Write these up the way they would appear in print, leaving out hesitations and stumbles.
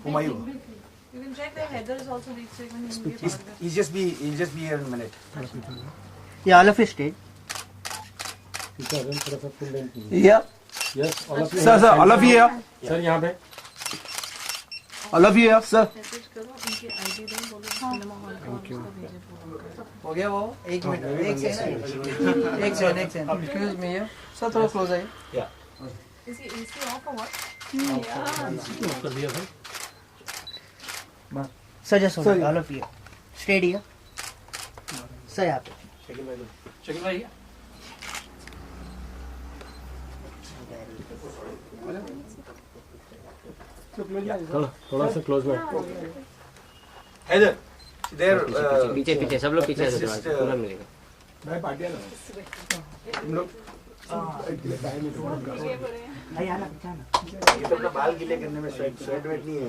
Humayun. You can check that Heather is also the segment. He'll just be here in a minute. Yeah, all of you stayed. Yeah. Yes, all of you. Sir, all of you here. Sir, यहाँ पे. All of you here, sir. हो गया वो एक minute एक second excuse me sir थोड़ा close आइए Is he off or what? कर दिया sir. Sir just all of you stayed here sir यहाँ पे शकील भाई. थोड़ा सा क्लोज में. Heather, there. पीछे पीछे सब लोग पीछे पूरा मिलेगा. आइए आना पीछे आना ये तो अपना बाल गीले करने में स्वेट वेट नहीं है.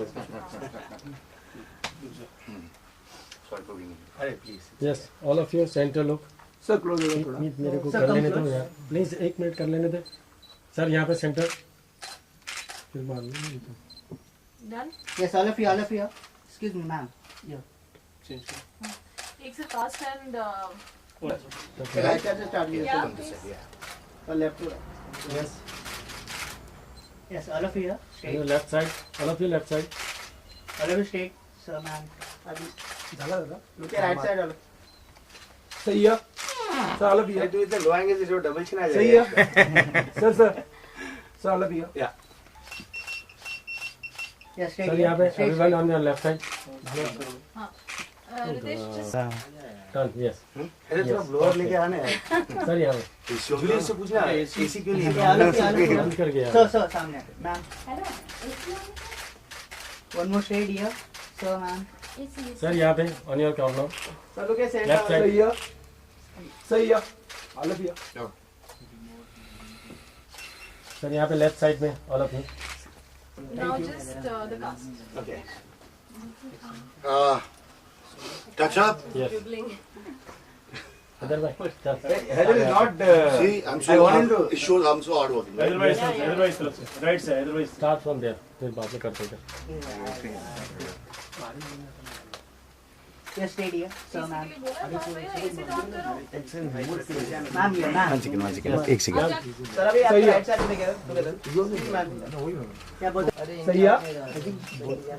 अरे please. Yes, all of you center look. Sir close हो थोड़ा. मेरे को कर लेने दो यार. प्लीज 1 मिनट कर लेने दे. सर यहाँ पे सेंटर. फिर मार लो. Done? Yes all of you excuse me ma'am Takes a cast and right से स्टार्ट yeah. और left to Yes. Yes all of you straight left side. all of you left side. All of you straight sir ma'am अभी झाला दादा. Look right side all सही है. Sir all of you. तू इधर लो आएंगे तो डबल छिना सही है. Sir all of you. Yeah. Yes sir straight यहाँ पे everyone on your left side. Ritesh just Turn, yes. अरे थोड़ा ब्लोअर लेके आना है. सर यहाँ पे. जूलियस से पूछना एसी क्यों नहीं है? बंद कर गया. सर सामने ma'am one more straight here sir ma'am sir यहाँ पे on your corner. Sir look at Left centre side. सही है. all of you. सर यहाँ पे लेफ्ट साइड में all of you. now just the cast. Okay. Touch up. Yes. Other way. Heather is not. See, I'm I so wanted to. it shows I'm so hard working. Right? Right side. Start from there. फिर बाद में करते हैं. Yes straight here sir ma'am बोला था भैया ऐसे काम करो. मैम ये मैम एक सेकंड. सर अभी आप राइट साइड में गए टुगेदर क्या बोल सही है.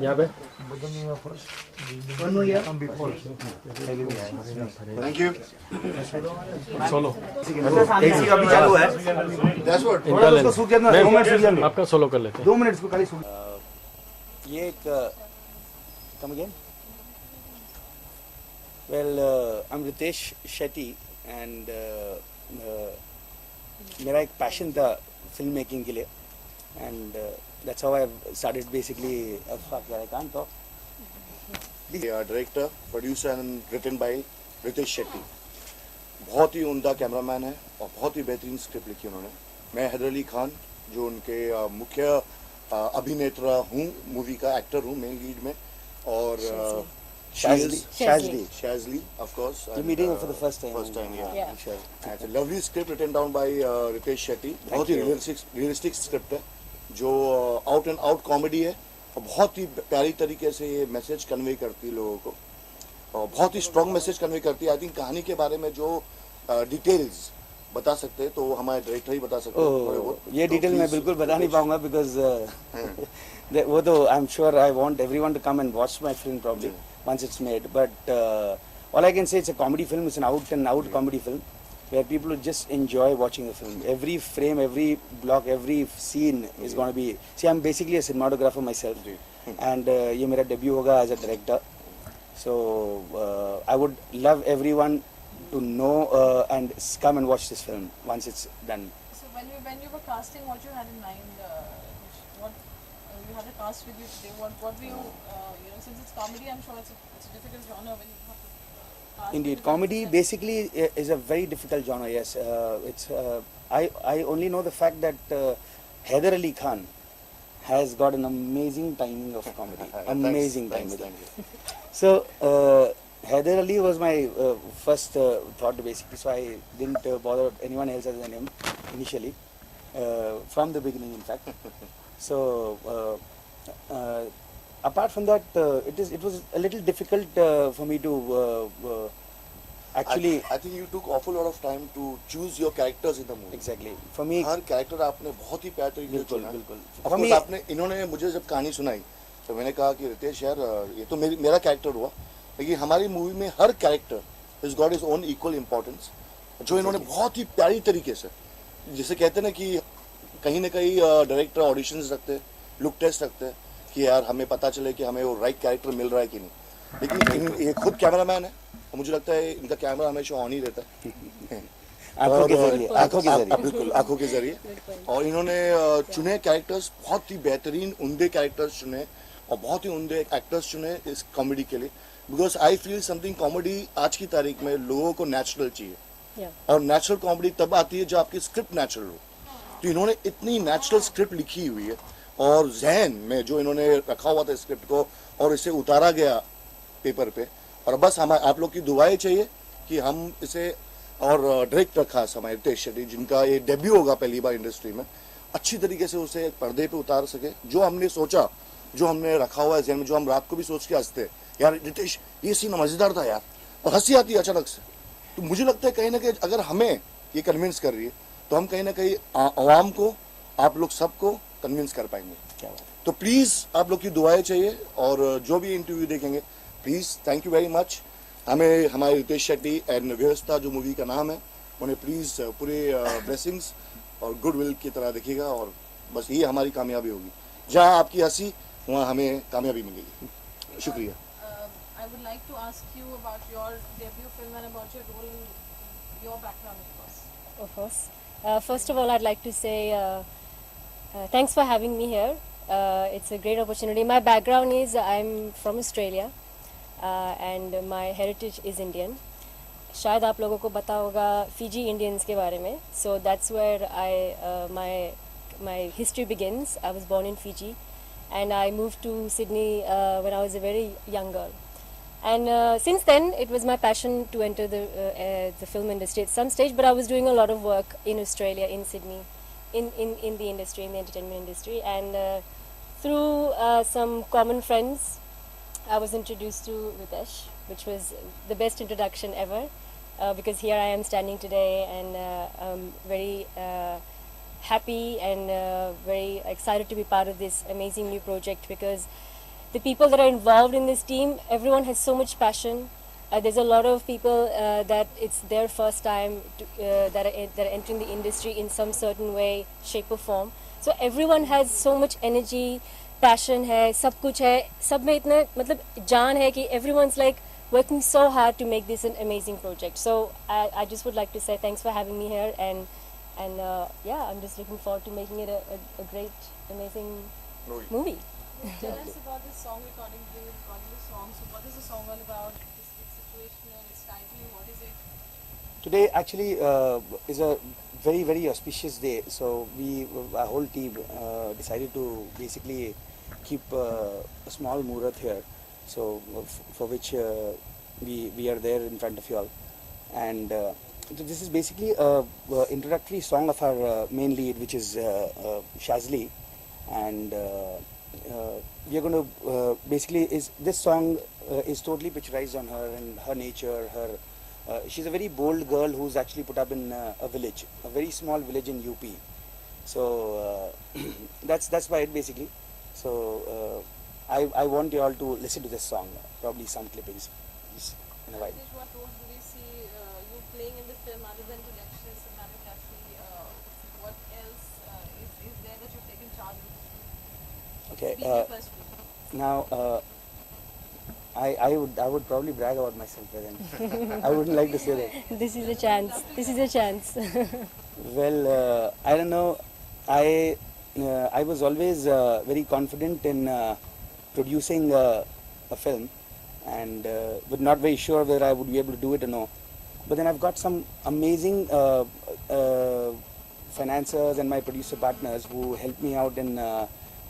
यहाँ पे. One more here Thank you. Solo. AC का भी चालू है. That's what. थोड़ा उसको सूख जाना. 2 मिनट सूख जाना. आपका सोलो कर लेते हैं. 2 मिनट इसको खाली सूख. ये एक come again well I am Ritesh Shetty and मेरा एक पैशन था फिल्म मेकिंग के लिए and that's how I started basically I can't talk director producer and written by Ritesh Shetty. बहुत ही उम्दा कैमरामैन है और बहुत ही बेहतरीन स्क्रिप्ट लिखी उन्होंने. मैं हैदर अली खान जो उनके मुख्य अभिनेता हूँ, मूवी का एक्टर हूँ मेन लीड में. और Shazli, of course. You're meeting her for the first time. First time, yeah. Sure. And it's a lovely script written down by Ritesh Shetty. बहुत ही realistic script है जो आउट एंड आउट कॉमेडी है और बहुत ही प्यारी तरीके से ये मैसेज कन्वे करती है लोगों को और बहुत ही स्ट्रॉन्ग मैसेज कन्वे करती है. आई थिंक कहानी के बारे में जो डिटेल्स बता सकते हैं तो हमारे डायरेक्टर ही बता सकते हैं. ये डिटेल मैं बिल्कुल बता नहीं पाऊंगा बिकॉज वो तो I am sure I want everyone to come and watch my film probably once it's made, but all I can say it's a comedy film. It's an out and out comedy film where people will just enjoy watching the film. Every frame, every block, every scene is going to be. See, I'm basically a cinematographer myself, and ये मेरा debut होगा as a director. So I would love everyone to know and come and watch this film once it's done. So when you were casting, what you had in mind? What you had a cast with you today? What were you? Since it's comedy, I'm sure it's a difficult genre when you have to cast. Indeed, comedy basically is a very difficult genre. Yes, it's. I only know the fact that Heather Ali Khan has got an amazing timing of comedy. Amazing timing. So Heather Ali was my first thought basically. So I didn't bother anyone else as a name initially, from the beginning in fact. So apart from that, it was a little difficult for me to actually. I think you took awful lot of time to choose your characters in the movie. Exactly. For me, her character आपने बहुत ही प्यार तरीके से बिल्कुल चुना। बिल्कुल। Of For course, me, आपने इन्होंने मुझे जब कहानी सुनाई तो मैंने कहा कि रितेश यार ये तो मेरा कैरेक्टर हुआ, लेकिन हमारी मूवी में हर character is got his own equal importance, जो इन्होंने बहुत ही प्यारी तरीके से, जिसे कहते हैं ना कि कहीं ना कहीं डायरेक्टर ऑडिशंस रखते हैं, लुक टेस्ट रखते हैं कि यार हमें पता चले कि हमें वो राइट कैरेक्टर मिल रहा है कि नहीं। लेकिन ये खुद कैमरामैन है और मुझे लगता है इनका कैमरा हमेशा ऑन ही रहता है आंखों के जरिए, आंखों के जरिए, बिल्कुल आंखों के जरिए। और इन्होंने चुने कैरेक्टर्स, बहुत ही बेहतरीन उम्दे कैरेक्टर्स चुने और बहुत ही उम्दे एक्टर्स चुने इस कॉमेडी के लिए, because I feel something comedy आज की तारीख में लोगों को नेचुरल चाहिए और नेचुरल कॉमेडी तब आती है जब आपकी स्क्रिप्ट नेचुरल हो। तो इन्होंने इतनी नेचुरल स्क्रिप्ट लिखी हुई है और जहन में जो इन्होंने रखा हुआ था स्क्रिप्ट को और इसे उतारा गया पेपर पे, और बस हम आप लोग की दुआएं चाहिए कि हम इसे, और डायरेक्टर खास हमारे रितेश शेट्टी जिनका ये डेब्यू होगा पहली बार इंडस्ट्री में, अच्छी तरीके से उसे पर्दे पे उतार सके। जो हमने सोचा, जो हमने रखा हुआ है जहन में, जो हम रात को भी सोच के हंसते यार रितेश ये सीन मजेदार था यार, और हंसी आती है अचानक से। तो मुझे लगता है कहीं ना कहीं अगर हमें ये कन्विंस कर रही है तो हम कहीं ना कहीं आवाम को, आप लोग सबको कन्विंस कर पाएंगे। क्या बात। तो प्लीज आप लोग की दुआएं चाहिए, और जो भी इंटरव्यू देखेंगे please thank you very much. हमें हमारे रितेश शेट्टी एंड व्यवस्था जो मूवी का नाम है, उन्हें प्लीज पूरे ब्लेसिंग्स और गुडविल की तरह देखिएगा, और बस ये हमारी कामयाबी होगी। जहाँ आपकी हंसी वहाँ हमें कामयाबी मिलेगी। शुक्रिया। I would like to ask you about your debut film and about your role in your background, of course. Of course. First of all, I'd like to say thanks for having me here. It's a great opportunity. My background is I'm from Australia and my heritage is Indian. शायद आप लोगों को पता होगा Fiji Indians के बारे में. So that's where my history begins. I was born in Fiji and I moved to Sydney when I was a very young girl. And since then, it was my passion to enter the film industry at some stage. But I was doing a lot of work in Australia, in Sydney, in the industry, in the entertainment industry. And through some common friends, I was introduced to Ritesh, which was the best introduction ever. Because here I am standing today, and I'm very happy and very excited to be part of this amazing new project, because the people that are involved in this team, everyone has so much passion. There's a lot of people that it's their first time that are entering the industry in some certain way, shape or form. So everyone has so much energy, passion है, सब कुछ है, सब में इतना मतलब जान है कि everyone's like working so hard to make this an amazing project. So I just would like to say thanks for having me here, and yeah, I'm just looking forward to making it a great, amazing movie. Tell us about this song recording. You recording the song. So what is the song all about? It's situational. It's timely. What is it? Today actually is a very, very auspicious day. So our whole team decided to basically keep a small murat here. So for which we are there in front of you all. And so this is basically a introductory song of our main lead, which is Shazli. And we are going to basically this song is totally picturized on her and her nature. She's a very bold girl who's actually put up in a village, a very small village in UP. So that's why it basically. So I want you all to listen to this song, probably some clippings in a while. Ritesh, what roles do we see you playing in the film other than direction, cinematography? What else is there that you've taken charge of? Okay. Speak your first film. Now, I would probably brag about myself, but then I wouldn't like to say that. This is a chance. This is a chance. Well, I don't know. I was always very confident in producing a film, and but not very sure whether I would be able to do it or no. But then I've got some amazing financiers and my producer partners who helped me out in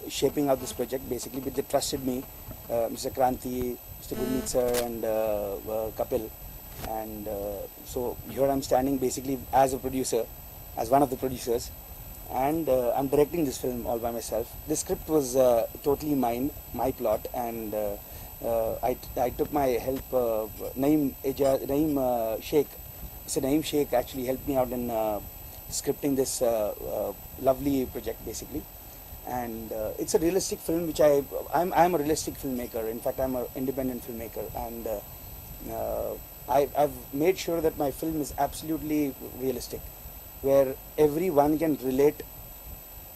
shaping out this project. Basically, but they trusted me, Mr. Kranti, Mr. Gurmeet sir, and Kapil. And so here I'm standing basically as a producer, as one of the producers, and I'm directing this film all by myself. The script was totally mine, my plot, and I took my help. Naeem Sheikh. So Naeem Sheikh actually helped me out in scripting this lovely project, basically. And it's a realistic film, which I'm a realistic filmmaker. In fact, I'm an independent filmmaker, and I've made sure that my film is absolutely realistic, where everyone can relate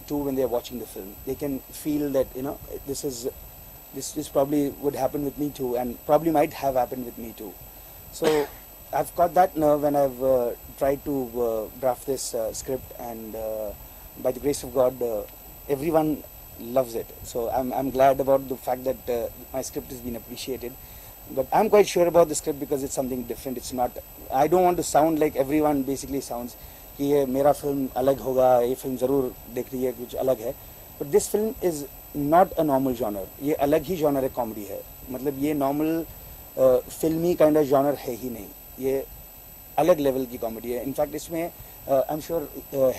to when they're watching the film. They can feel that, you know, this probably would happen with me too, and probably might have happened with me too. So I've got that nerve, and I've tried to draft this script, and by the grace of God, everyone loves it. So I'm glad about the fact that my script has been appreciated. But I'm quite sure about the script because it's something different. It's not. I don't want to sound like everyone basically sounds. कि ये मेरा film अलग होगा, ये film ज़रूर देख रही है, कुछ अलग है. But this film is not a normal genre. ये अलग ही genre है, कॉमेडी है. मतलब ये normal फिल्मी kind of genre है ही नहीं. ये अलग लेवल की कॉमेडी है. इनफैक्ट इसमें I'm sure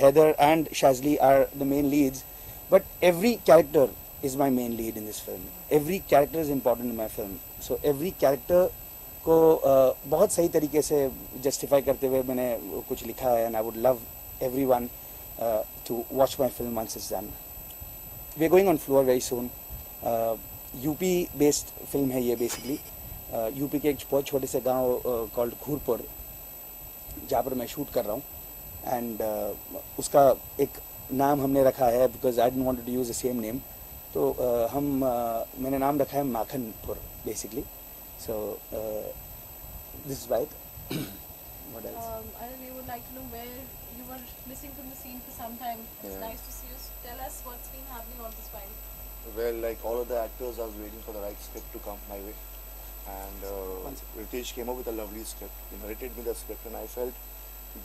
Heather and Shazli are the main leads, but every character is my main lead in this film. Every character is important in my film. So every character को बहुत सही तरीके से justify करते हुए मैंने कुछ लिखा है, and I would love everyone to watch my film once it's done. We are going on floor very soon. UP based film है ये बेसिकली. यूपी के एक बहुत छोटे से गांव कॉल्ड घूरपुर, जहाँ पर मैं शूट कर रहा हूँ, एंड उसका एक नाम हमने रखा है because I don't want to use the same name. तो मैंने नाम रखा है Makhanpur basically. So this is right. What else? We would like to know where you were missing from the scene for some time. It's nice to see you. Tell us what's been happening on this file. Well, like all of the actors, I was waiting for the right script to come my way, and Ritesh came up with a lovely script. He narrated me the script, and I felt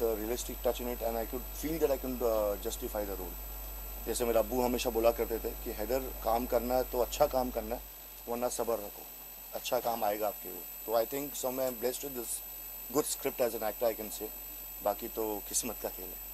the realistic touch in it, and I could feel that I could justify the role. जैसे मेरे अब्बू हमेशा बोला करते थे कि हैदर काम करना है तो अच्छा काम करना है, वरना सब्र रखो, अच्छा काम आएगा आपके लिए. तो आई थिंक सो मैं blessed with this good script as an actor I can say. बाकी तो किस्मत का खेल है.